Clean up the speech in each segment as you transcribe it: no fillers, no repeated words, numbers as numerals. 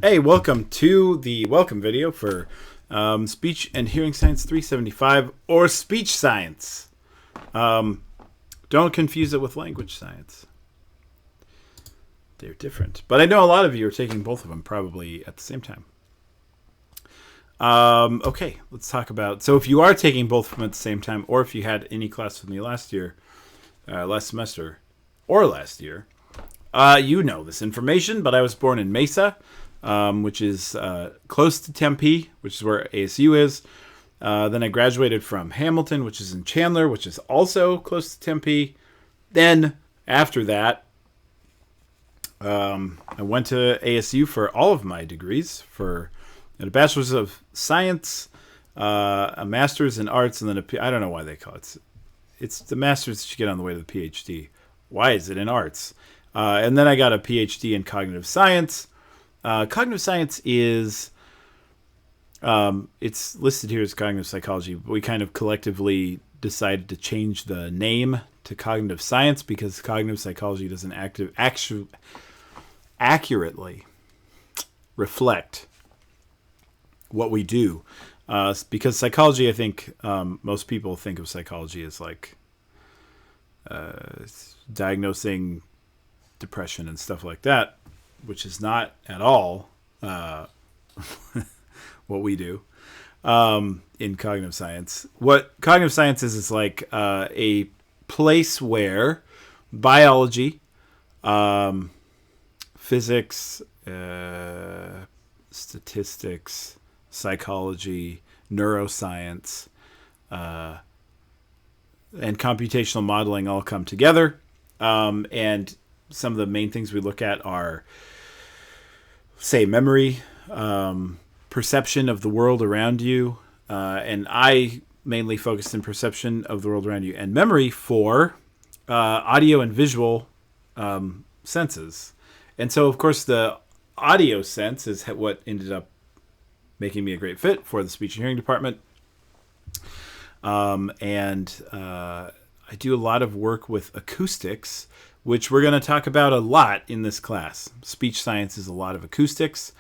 Hey, welcome to the welcome video for Speech and Hearing Science 375, or Speech Science. Don't confuse it with Language Science. They're different. But I know a lot of you are taking both of them probably at the same time. Okay, let's talk about... So if you are taking both of them at the same time, or if you had any class with me last year, last semester, or last year, you know this information, but I was born in Mesa, which is close to Tempe, which is where ASU is. Then I graduated from Hamilton, which is in Chandler, which is also close to Tempe. Then, after that, I went to ASU for all of my degrees, for a Bachelor's of Science, a Master's in Arts, and then I don't know why they call it. It's the Master's that you get on the way to the PhD. Why is it in Arts? And then I got a PhD in Cognitive Science. Cognitive science is, it's listed here as cognitive psychology, but we kind of collectively decided to change the name to cognitive science because cognitive psychology doesn't accurately reflect what we do. Because psychology, I think most people think of psychology as like diagnosing depression and stuff like that, which is not at all what we do in cognitive science. What cognitive science is like a place where biology, physics, statistics, psychology, neuroscience, and computational modeling all come together. And some of the main things we look at are, say, memory, perception of the world around you, and I mainly focused in perception of the world around you, and memory for audio and visual senses. And so, of course, the audio sense is what ended up making me a great fit for the speech and hearing department. And I do a lot of work with acoustics, which we're going to talk about a lot in this class. Speech science is a lot of acoustics.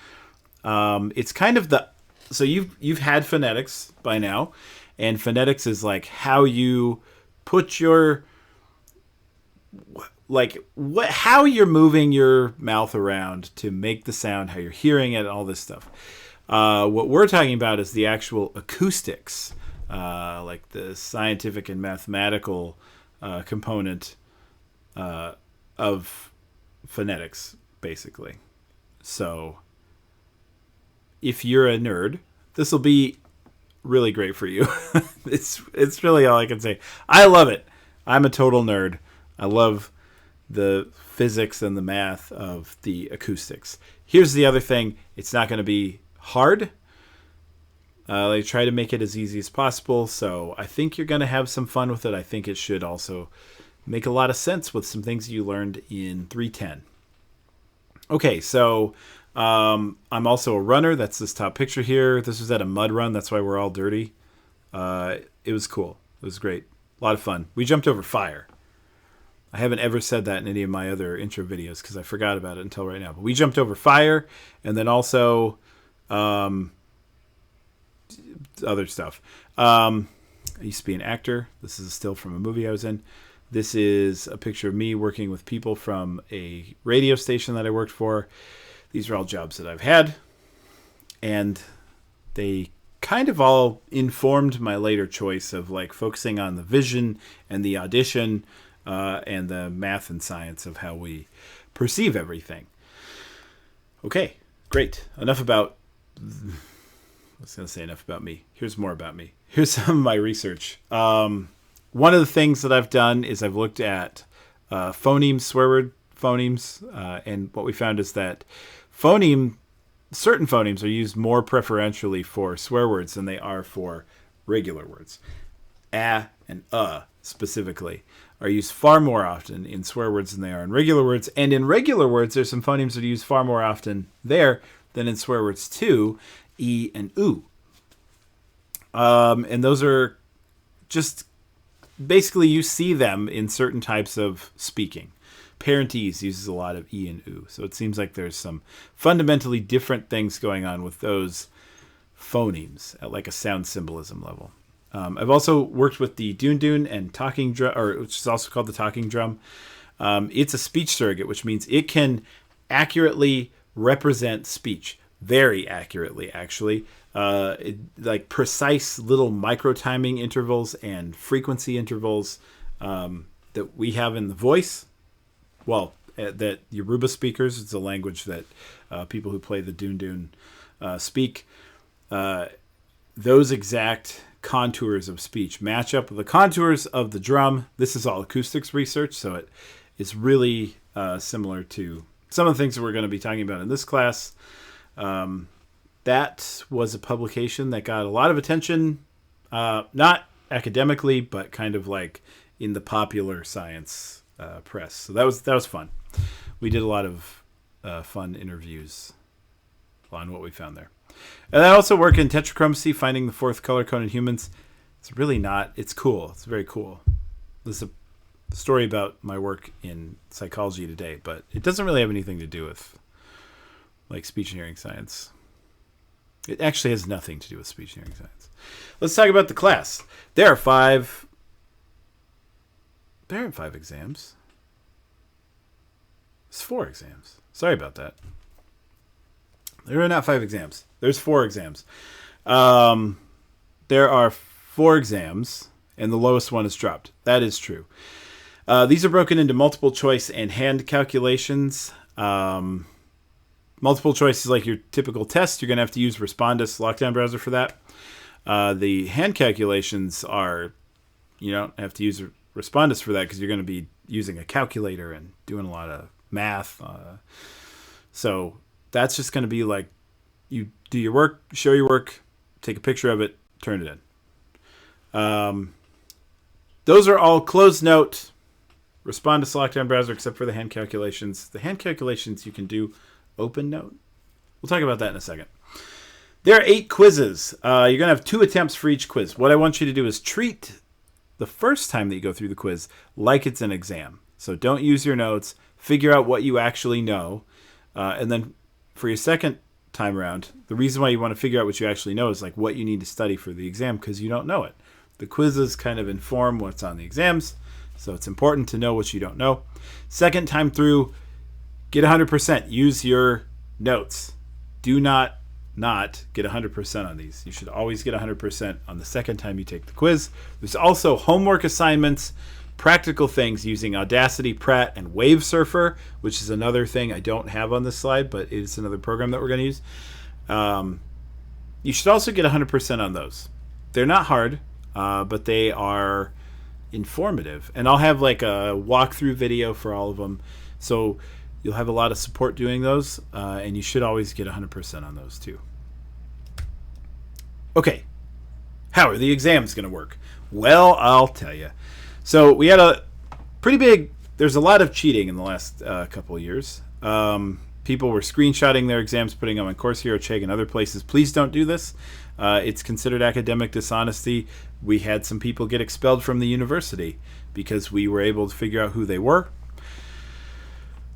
It's kind of so you've had phonetics by now, and phonetics is like how you put your, how you're moving your mouth around to make the sound, how you're hearing it, all this stuff. What we're talking about is the actual acoustics, like the scientific and mathematical component of phonetics, basically. So if you're a nerd, this will be really great for you. It's really all I can say. I love it. I'm a total nerd. I love the physics and the math of the acoustics. Here's the other thing. It's not going to be hard. They try to make it as easy as possible, so I think you're going to have some fun with it. I think it should also make a lot of sense with some things you learned in 310. Okay, so I'm also a runner. That's this top picture here. This was at a mud run. That's why we're all dirty. It was cool. It was great. A lot of fun. We jumped over fire. I haven't ever said that in any of my other intro videos because I forgot about it until right now. But we jumped over fire, and then also other stuff. I used to be an actor. This is a still from a movie I was in. This is a picture of me working with people from a radio station that I worked for. These are all jobs that I've had, and they kind of all informed my later choice of like focusing on the vision and the audition and the math and science of how we perceive everything. Okay, great. Enough about... I was going to say enough about me. Here's more about me. Here's some of my research. One of the things that I've done is I've looked at phonemes, swear word phonemes, and what we found is that certain phonemes are used more preferentially for swear words than they are for regular words. A and specifically are used far more often in swear words than they are in regular words. And in regular words, there's some phonemes that are used far more often there than in swear words too, E and oo. And those are just basically you see them in certain types of speaking. Parentese uses a lot of E and U. So it seems like there's some fundamentally different things going on with those phonemes at like a sound symbolism level. I've also worked with the Dune Dune and talking drum, or which is also called the talking drum. It's a speech surrogate, which means it can accurately represent speech, very accurately, actually. Like precise little micro timing intervals and frequency intervals that we have in the voice. Well, that Yoruba speakers, it's a language that people who play the Dune Dune speak. Those exact contours of speech match up with the contours of the drum. This is all acoustics research, so it is really similar to some of the things that we're going to be talking about in this class. That was a publication that got a lot of attention, not academically, but kind of like in the popular science press. So that was fun. We did a lot of fun interviews on what we found there. And I also work in tetrachromacy, finding the fourth color code in humans. It's really not. It's cool. It's very cool. This is a story about my work in psychology today, but it doesn't really have anything to do with like speech and hearing science. It actually has nothing to do with speech and hearing science. Let's talk about the class. There aren't 5 exams. It's 4 exams. Sorry about that. There are not 5 exams. There's 4 exams. There are 4 exams, and the lowest one is dropped. That is true. These are broken into multiple choice and hand calculations. Multiple choice is like your typical test. You're going to have to use Respondus Lockdown Browser for that. The hand calculations are, you don't have to use Respondus for that because you're going to be using a calculator and doing a lot of math. So that's just going to be like you do your work, show your work, take a picture of it, turn it in. Those are all closed note. Respondus Lockdown Browser except for the hand calculations. The hand calculations you can do open note. We'll talk about that in a second. There are 8 quizzes. You're going to have 2 attempts for each quiz. What I want you to do is treat the first time that you go through the quiz like it's an exam. So don't use your notes. Figure out what you actually know. And then for your second time around, the reason why you want to figure out what you actually know is like what you need to study for the exam because you don't know it. The quizzes kind of inform what's on the exams. So it's important to know what you don't know. Second time through, get 100%. Use your notes. Do not get 100% on these. You should always get 100% on the second time you take the quiz. There's also homework assignments, practical things using Audacity, Pratt, and Wavesurfer, which is another thing I don't have on this slide, but it's another program that we're going to use. You should also get 100% on those. They're not hard, but they are informative. And I'll have like a walkthrough video for all of them. So you'll have a lot of support doing those, and you should always get 100% on those too. Okay, how are the exams going to work? Well, I'll tell you. So we had a pretty big, there's a lot of cheating in the last couple of years. People were screenshotting their exams, putting them on Course Hero, Chegg, and other places. Please don't do this. It's considered academic dishonesty. We had some people get expelled from the university because we were able to figure out who they were.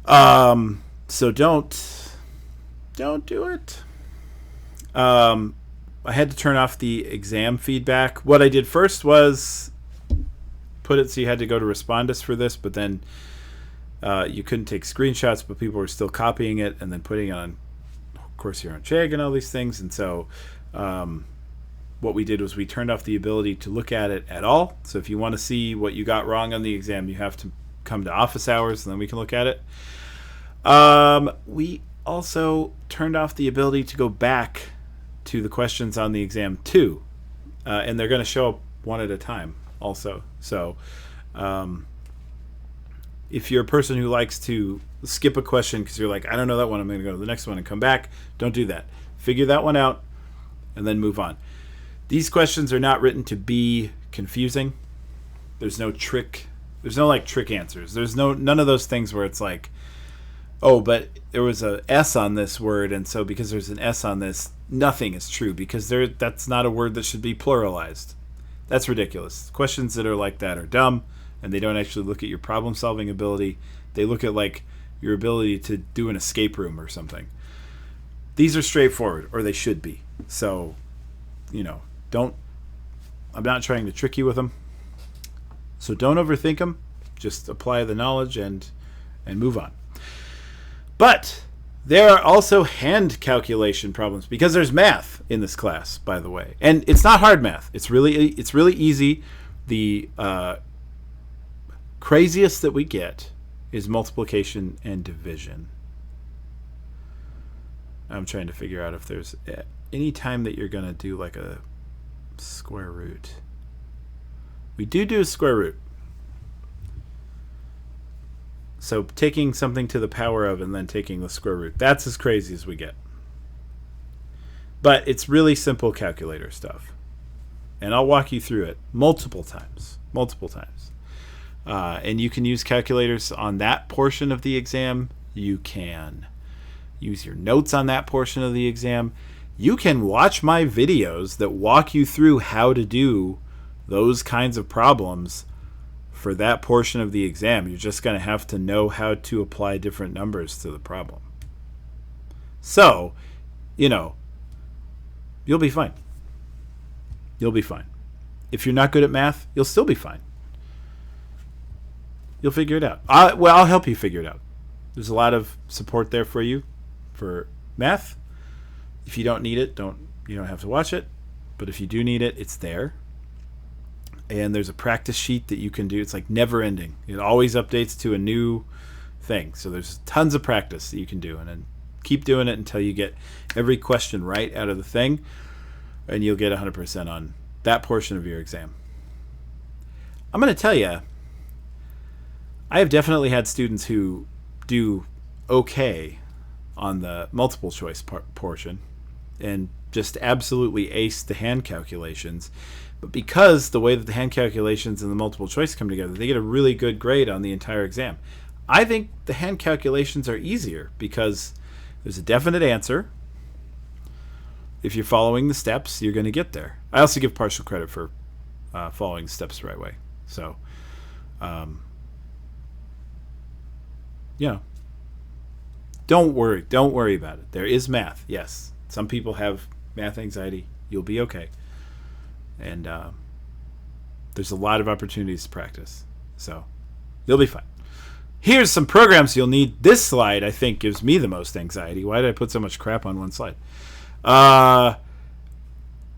So don't do it. I had to turn off the exam feedback. What I did first was put it so you had to go to Respondus for this, but then you couldn't take screenshots, but people were still copying it and then putting it on Course Hero and Chegg and all these things. And so what we did was we turned off the ability to look at it at all. So if you want to see what you got wrong on the exam, you have to come to office hours and then we can look at it. We also turned off the ability to go back to the questions on the exam too. And they're going to show up one at a time also. So if you're a person who likes to skip a question because you're like, I don't know that one, I'm going to go to the next one and come back, don't do that. Figure that one out and then move on. These questions are not written to be confusing. There's no trick. There's no like trick answers. There's none of those things where it's like, oh, but there was a S on this word, and so because there's an S on this, nothing is true because that's not a word that should be pluralized. That's ridiculous. Questions that are like that are dumb, and they don't actually look at your problem-solving ability. They look at like your ability to do an escape room or something. These are straightforward, or they should be. So, I'm not trying to trick you with them. So don't overthink them. Just apply the knowledge and move on. But there are also hand calculation problems because there's math in this class, by the way. And it's not hard math. It's really easy. The craziest that we get is multiplication and division. I'm trying to figure out if there's any time that you're going to do like a square root. We do a square root. So taking something to the power of and then taking the square root. That's as crazy as we get. But it's really simple calculator stuff. And I'll walk you through it multiple times. And you can use calculators on that portion of the exam. You can use your notes on that portion of the exam. You can watch my videos that walk you through how to do those kinds of problems for that portion of the exam. You're just going to have to know how to apply different numbers to the problem. So, you'll be fine. You'll be fine. If you're not good at math, you'll still be fine. You'll figure it out. I'll help you figure it out. There's a lot of support there for you for math. If you don't need it, you don't have to watch it. But if you do need it, it's there. And there's a practice sheet that you can do. It's like never ending. It always updates to a new thing. So there's tons of practice that you can do. And then keep doing it until you get every question right out of the thing. And you'll get 100% on that portion of your exam. I'm going to tell you, I have definitely had students who do okay on the multiple choice portion and just absolutely ace the hand calculations. But because the way that the hand calculations and the multiple choice come together, they get a really good grade on the entire exam. I think the hand calculations are easier because there's a definite answer. If you're following the steps, you're going to get there. I also give partial credit for following the steps the right way. So, don't worry about it. There is math. Yes, some people have math anxiety. You'll be okay. And there's a lot of opportunities to practice. So you'll be fine. Here's some programs you'll need. This slide, I think, gives me the most anxiety. Why did I put so much crap on one slide?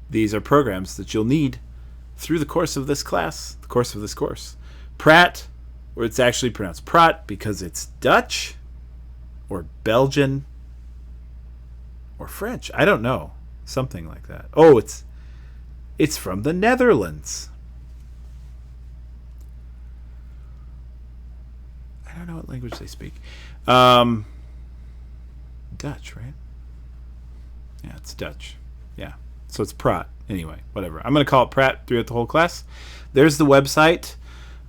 These are programs that you'll need through the course of this class, the course of this course. Praat, or it's actually pronounced Praat because it's Dutch or Belgian or French. I don't know. Something like that. Oh, it's from the Netherlands. I don't know what language they speak. Dutch, right? Yeah, it's Dutch. Yeah. So it's Praat. Anyway, whatever. I'm going to call it Praat throughout the whole class. There's the website.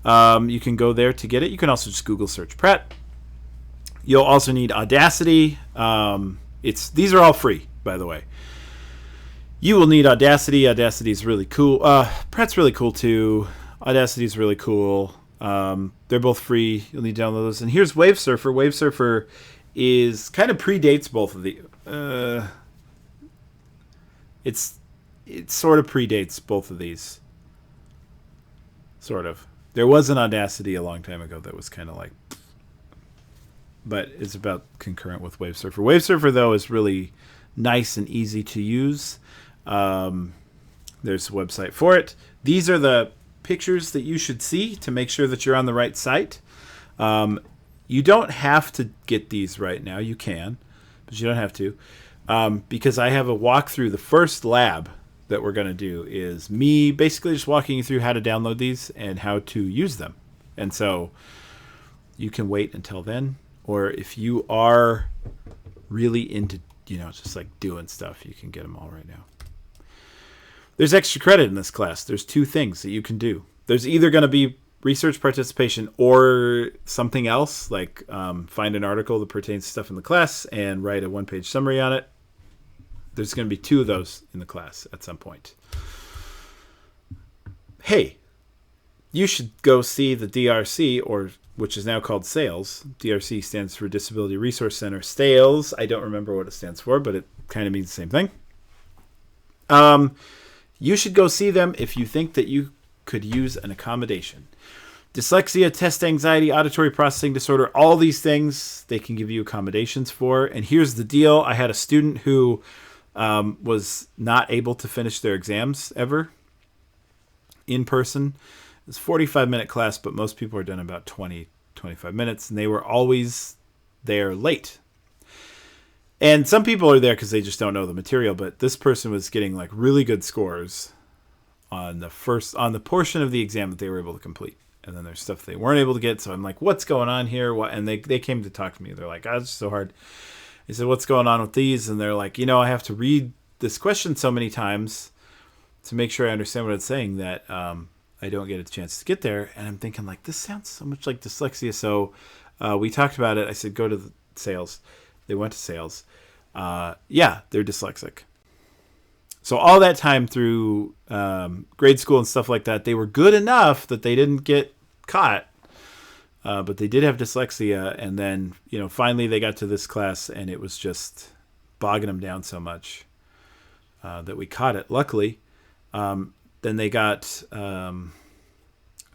You can go there to get it. You can also just Google search Praat. You'll also need Audacity. These are all free, by the way. You will need Audacity. Audacity is really cool. Praat's really cool too. Audacity is really cool. They're both free. You'll need to download those. And here's Wavesurfer. Wavesurfer is kind of predates both of the. It sort of predates both of these. Sort of. There was an Audacity a long time ago that was kind of like. But it's about concurrent with Wavesurfer. Wavesurfer, though, is really nice and easy to use. There's a website for it. These are the pictures that you should see to make sure that you're on the right site. You don't have to get these right now. You can, but you don't have to. Because I have a walkthrough. The first lab that we're going to do is me basically just walking you through how to download these and how to use them. And so you can wait until then. Or if you are really into, just like doing stuff, you can get them all right now. There's extra credit in this class. There's two things that you can do. There's either going to be research participation or something else, like find an article that pertains to stuff in the class and write a one-page summary on it. There's going to be two of those in the class at some point. Hey, you should go see the DRC, or which is now called SAILS. DRC stands for Disability Resource Center. SAILS, I don't remember what it stands for, but it kind of means the same thing. You should go see them if you think that you could use an accommodation. Dyslexia, test anxiety, auditory processing disorder, all these things they can give you accommodations for. And here's the deal. I had a student who was not able to finish their exams ever in person. It's a 45-minute class, but most people are done in about 20, 25 minutes. And they were always there late. And some people are there because they just don't know the material. But this person was getting like really good scores on the portion of the exam that they were able to complete. And then there's stuff they weren't able to get. So I'm like, what's going on here? And they came to talk to me. They're like, oh, it's so hard. I said, what's going on with these? And they're like, I have to read this question so many times to make sure I understand what it's saying that I don't get a chance to get there. And I'm thinking, like, this sounds so much like dyslexia. So we talked about it. I said, go to the SAILS. They went to SAILS. Yeah, they're dyslexic. So all that time through grade school and stuff like that, they were good enough that they didn't get caught. But they did have dyslexia. And then, finally they got to this class and it was just bogging them down so much that we caught it. Luckily, then they got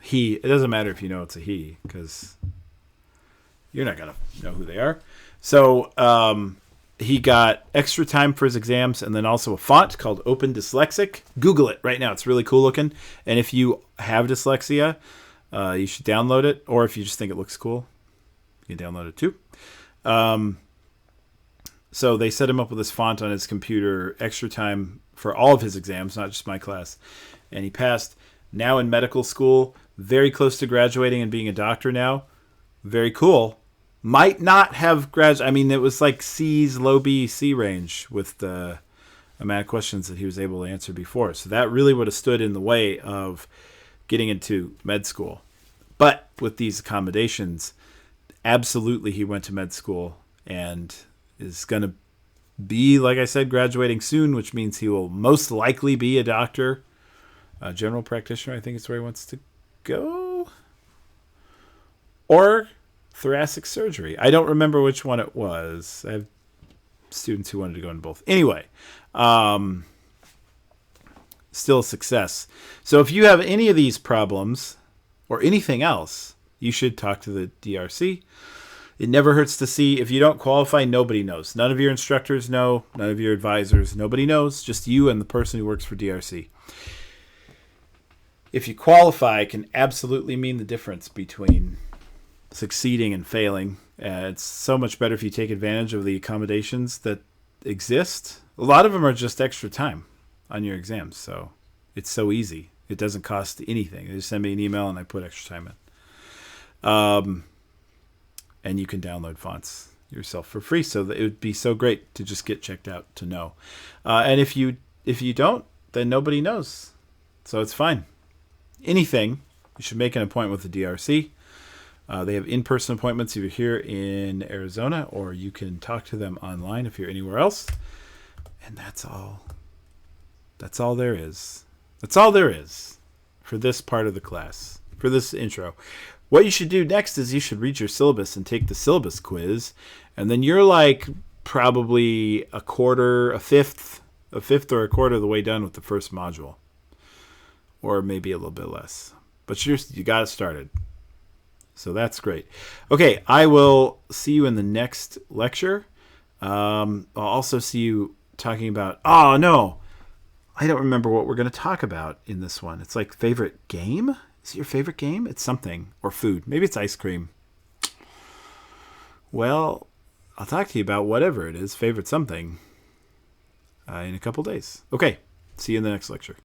he. It doesn't matter if you know it's a he because you're not going to know who they are. So he got extra time for his exams and then also a font called Open Dyslexic. Google it right now. It's really cool looking. And if you have dyslexia, you should download it. Or if you just think it looks cool, you can download it too. So they set him up with this font on his computer, extra time for all of his exams, not just my class. And he passed. Now in medical school, very close to graduating and being a doctor now. Very cool. Might not have graduated. I mean, it was like C's, low B, C range with the amount of questions that he was able to answer before. So that really would have stood in the way of getting into med school. But with these accommodations, absolutely he went to med school and is going to be, like I said, graduating soon, which means he will most likely be a doctor, a general practitioner. I think it's where he wants to go. Or thoracic surgery. I don't remember which one it was. I have students who wanted to go in both. Anyway, still a success. So if you have any of these problems or anything else, you should talk to the DRC. It never hurts to see. If you don't qualify, nobody knows. None of your instructors know. None of your advisors. Nobody knows. Just you and the person who works for DRC. If you qualify, it can absolutely mean the difference between succeeding and failing. It's so much better if you take advantage of the accommodations that exist. A lot of them are just extra time on your exams, so it's so easy. It doesn't cost anything. They just send me an email and I put extra time in. And you can download fonts yourself for free. So that it would be so great to just get checked out to know. And if you don't, then nobody knows. So it's fine. Anything, you should make an appointment with the DRC. They have in-person appointments if you're here in Arizona, or you can talk to them online if you're anywhere else. And that's all. That's all there is. That's all there is for this part of the class, for this intro. What you should do next is you should read your syllabus and take the syllabus quiz. And then you're like probably a fifth or a quarter of the way done with the first module. Or maybe a little bit less. But you got it started. So that's great. Okay, I will see you in the next lecture. I'll also see you talking about... Oh, no. I don't remember what we're going to talk about in this one. It's like favorite game? Is it your favorite game? It's something. Or food. Maybe it's ice cream. Well, I'll talk to you about whatever it is, favorite something, in a couple days. Okay, see you in the next lecture.